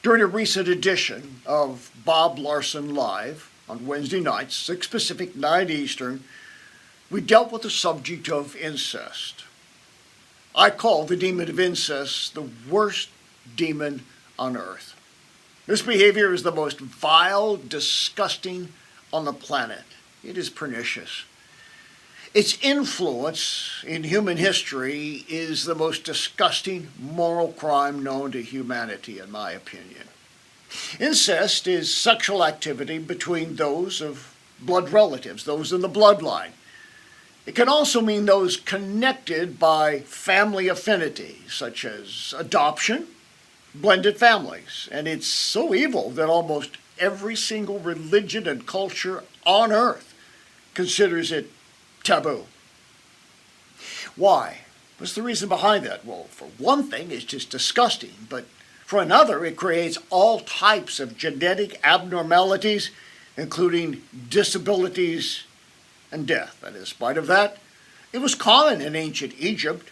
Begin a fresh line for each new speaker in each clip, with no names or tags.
During a recent edition of Bob Larson Live on Wednesday nights, 6 Pacific, 9 Eastern, we dealt with the subject of incest. I call the demon of incest the worst demon on earth. This behavior is the most vile, disgusting on the planet. It is pernicious. Its influence in human history is the most disgusting moral crime known to humanity, in my opinion. Incest is sexual activity between those of blood relatives, those in the bloodline. It can also mean those connected by family affinity, such as adoption, blended families. And it's so evil that almost every single religion and culture on earth considers it taboo. Why? What's the reason behind that? Well, for one thing, it's just disgusting, but for another, it creates all types of genetic abnormalities, including disabilities and death. And in spite of that, it was common in ancient Egypt,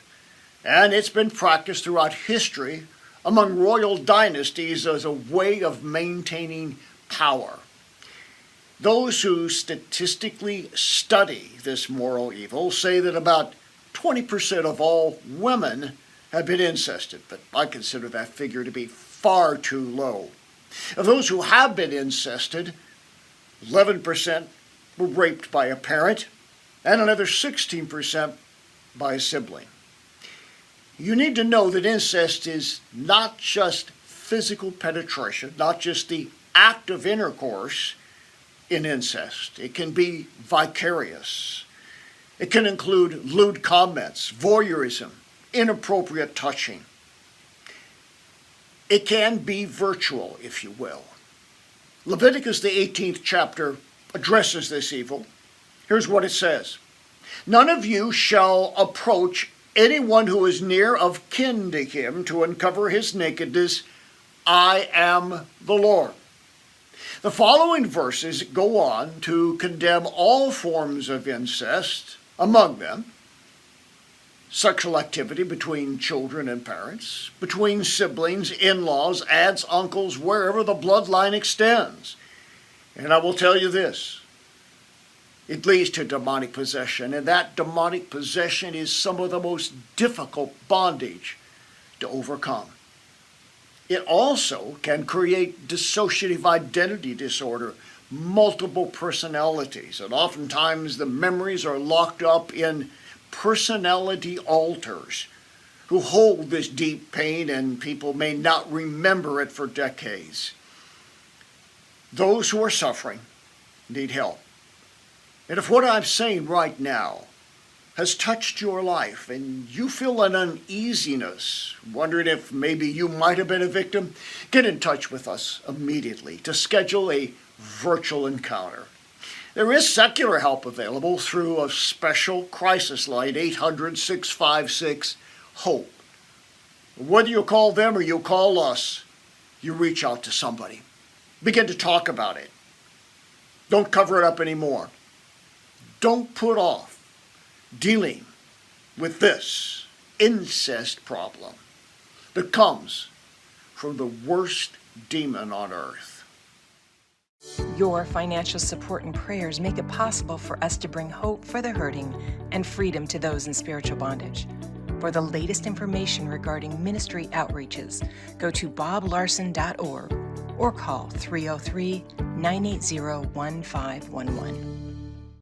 and it's been practiced throughout history among royal dynasties as a way of maintaining power. Those who statistically study this moral evil say that about 20% of all women have been incested, but I consider that figure to be far too low. Of those who have been incested, 11% were raped by a parent, and another 16% by a sibling. You need to know that incest is not just physical penetration, not just the act of intercourse in incest. It can be vicarious. It can include lewd comments, voyeurism, inappropriate touching. It can be virtual, if you will. Leviticus, the 18th chapter, addresses this evil. Here's what it says. None of you shall approach anyone who is near of kin to him to uncover his nakedness. I am the Lord. The following verses go on to condemn all forms of incest, among them sexual activity between children and parents, between siblings, in-laws, aunts, uncles, wherever the bloodline extends. And I will tell you this, it leads to demonic possession, and that demonic possession is some of the most difficult bondage to overcome. It also can create dissociative identity disorder, multiple personalities, and oftentimes the memories are locked up in personality alters who hold this deep pain, and people may not remember it for decades. Those who are suffering need help. And if what I'm saying right now has touched your life and you feel an uneasiness, wondering if maybe you might have been a victim, get in touch with us immediately to schedule a virtual encounter. There is secular help available through a special crisis line, 800-656-HOPE. Whether you call them or you call us, you reach out to somebody. Begin to talk about it. Don't cover it up anymore. Don't put off dealing with this incest problem that comes from the worst demon on earth.
Your financial support and prayers make it possible for us to bring hope for the hurting and freedom to those in spiritual bondage. For the latest information regarding ministry outreaches, go to boblarson.org or call 303-980-1511.